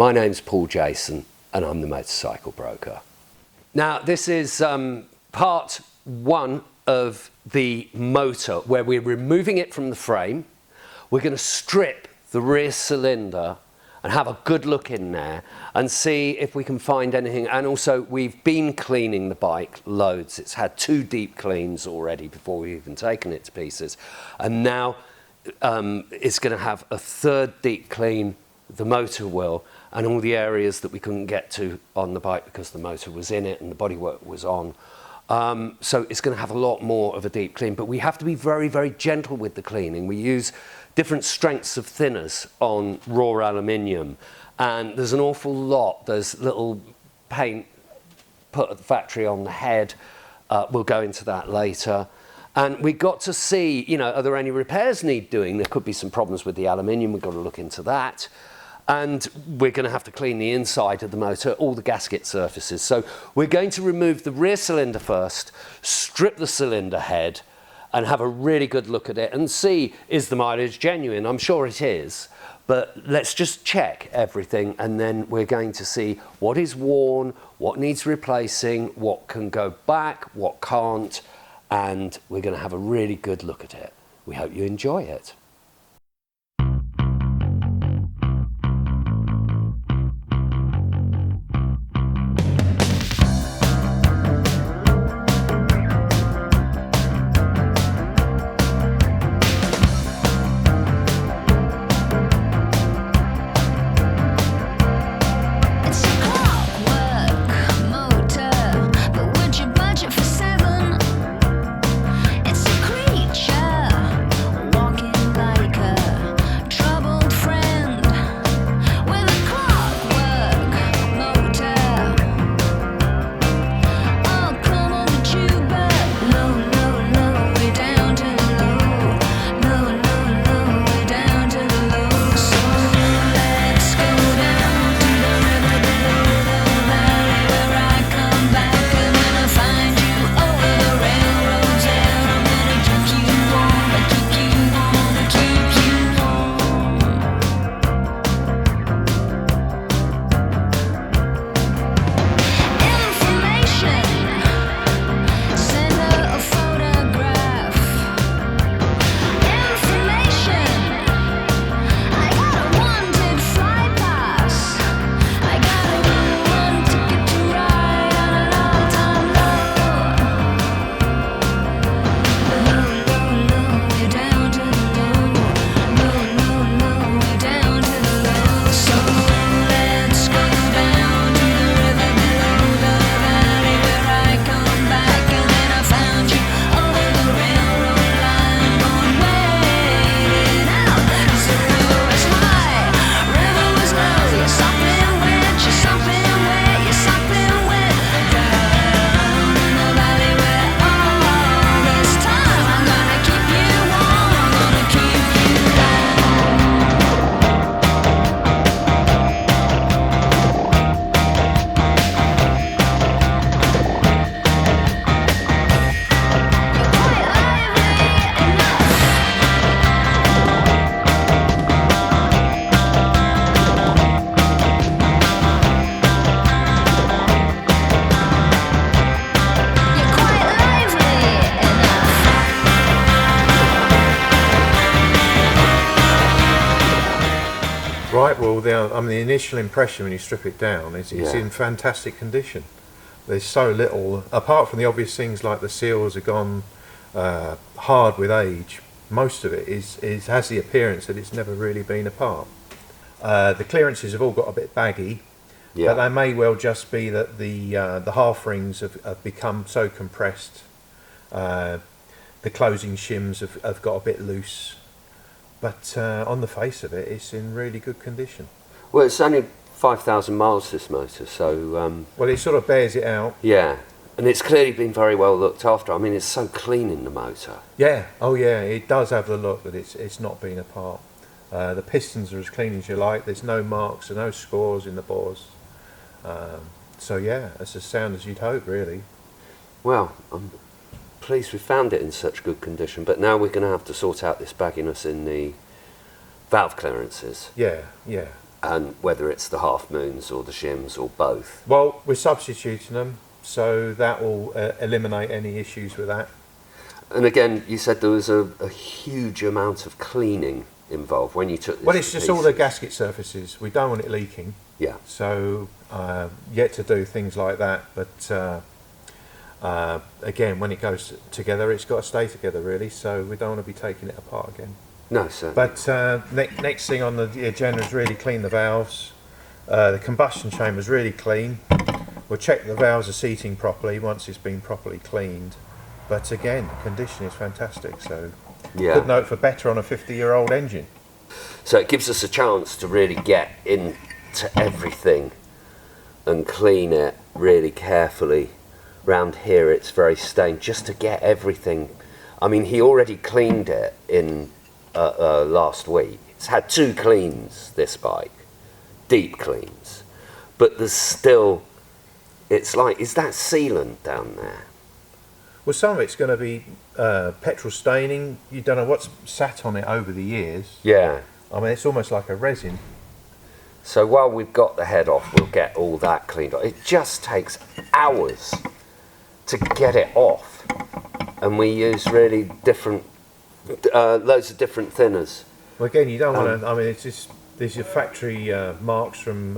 My name's Paul Jason and I'm the motorcycle broker. Now this is part one of the motor where we're removing it from the frame. We're going to strip the rear cylinder and have a good look in there and see if we can find anything. And also we've been cleaning the bike loads. It's had 2 deep cleans already before we've even taken it to pieces. And now it's going to have a 3rd deep clean, the motor will, and all the areas that we couldn't get to on the bike because the motor was in it and the bodywork was on. So it's going to have a lot more of a deep clean, but we have to be very, very gentle with the cleaning. We use different strengths of thinners on raw aluminium, and there's an awful lot. There's little paint put at the factory on the head. We'll go into that later. And we got to see, you know, are there any repairs need doing? There could be some problems with the aluminium. We've got to look into that. And we're going to have to clean the inside of the motor, all the gasket surfaces. So we're going to remove the rear cylinder first, strip the cylinder head, and have a really good look at it and see, is the mileage genuine? I'm sure it is, but let's just check everything, and then we're going to see what is worn, what needs replacing, what can go back, what can't, and we're going to have a really good look at it. We hope you enjoy it. Right, well, the initial impression when you strip it down is it's in fantastic condition. There's so little, apart from the obvious things like the seals are gone hard with age. Most of it has the appearance that it's never really been apart. The clearances have all got a bit baggy, but they may well just be that the half rings have become so compressed. The closing shims have got a bit loose. But on the face of it, it's in really good condition. Well, it's only 5,000 miles, this motor, so... well, it sort of bears it out. Yeah, and it's clearly been very well looked after. I mean, it's so clean in the motor. Yeah, oh yeah, it does have the look that it's not been apart. The pistons are as clean as you like. There's no marks and no scores in the bores. So yeah, it's as sound as you'd hope, really. Well, I'm pleased we found it in such good condition, but now we're going to have to sort out this bagginess in the valve clearances. Yeah, yeah. And whether it's the half moons or the shims or both. Well, we're substituting them, so that will eliminate any issues with that. And again, you said there was a huge amount of cleaning involved when you took this. Well, it's just all the gasket surfaces. We don't want it leaking. Yeah. So yet to do things like that, but again, when it goes together, it's got to stay together really. So we don't want to be taking it apart again. No, sir. But next thing on the agenda is really clean the valves. The combustion chamber is really clean. We'll check the valves are seating properly once it's been properly cleaned. But again, the condition is fantastic. So good note for better on a 50-year-old engine. So it gives us a chance to really get into everything and clean it really carefully. Round here it's very stained, just to get everything. I mean, he already cleaned it in last week. It's had 2 cleans, this bike, deep cleans, but there's still, it's like, is that sealant down there? Well, some of it's going to be petrol staining. You don't know what's sat on it over the years. Yeah. I mean, it's almost like a resin. So while we've got the head off, we'll get all that cleaned off. It just takes hours to get it off, and we use really different loads of different thinners. Well, again, you don't want to. I mean, it's just these are factory marks from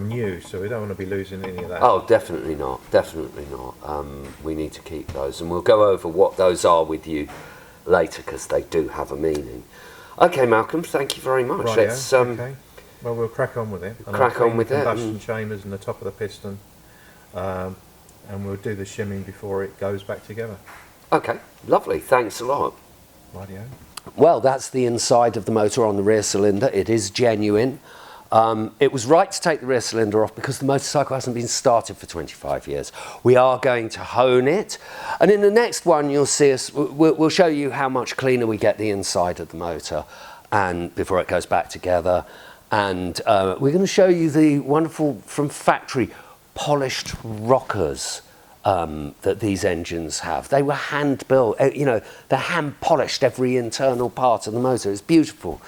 new, so we don't want to be losing any of that. Oh, definitely not. Definitely not. We need to keep those, and we'll go over what those are with you later because they do have a meaning. Okay, Malcolm. Thank you very much. Rightio, Let's okay. Well, we'll crack on with it. And crack on with it. Combustion chambers and the top of the piston, and we'll do the shimming before it goes back together. Okay, lovely. Thanks a lot. Rightio. Well, that's the inside of the motor on the rear cylinder. It is genuine. It was right to take the rear cylinder off because the motorcycle hasn't been started for 25 years. We are going to hone it. And in the next one, you'll see us, we'll show you how much cleaner we get the inside of the motor and before it goes back together. And we're going to show you the wonderful, from factory, polished rockers that these engines have. They were hand built, you know, they're hand polished every internal part of the motor. It's beautiful,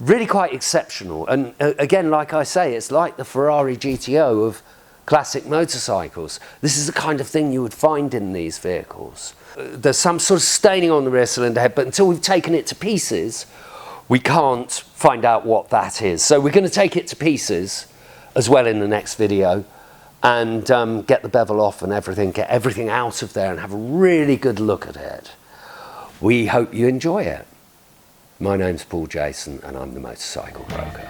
really quite exceptional. And again, like I say, it's like the Ferrari GTO of classic motorcycles. This is the kind of thing you would find in these vehicles. There's some sort of staining on the rear cylinder head, but until we've taken it to pieces, we can't find out what that is. So we're going to take it to pieces as well in the next video, and get the bevel off and everything, get everything out of there and have a really good look at it. We hope you enjoy it. My name's Paul Jason and I'm the Motorcycle Broker.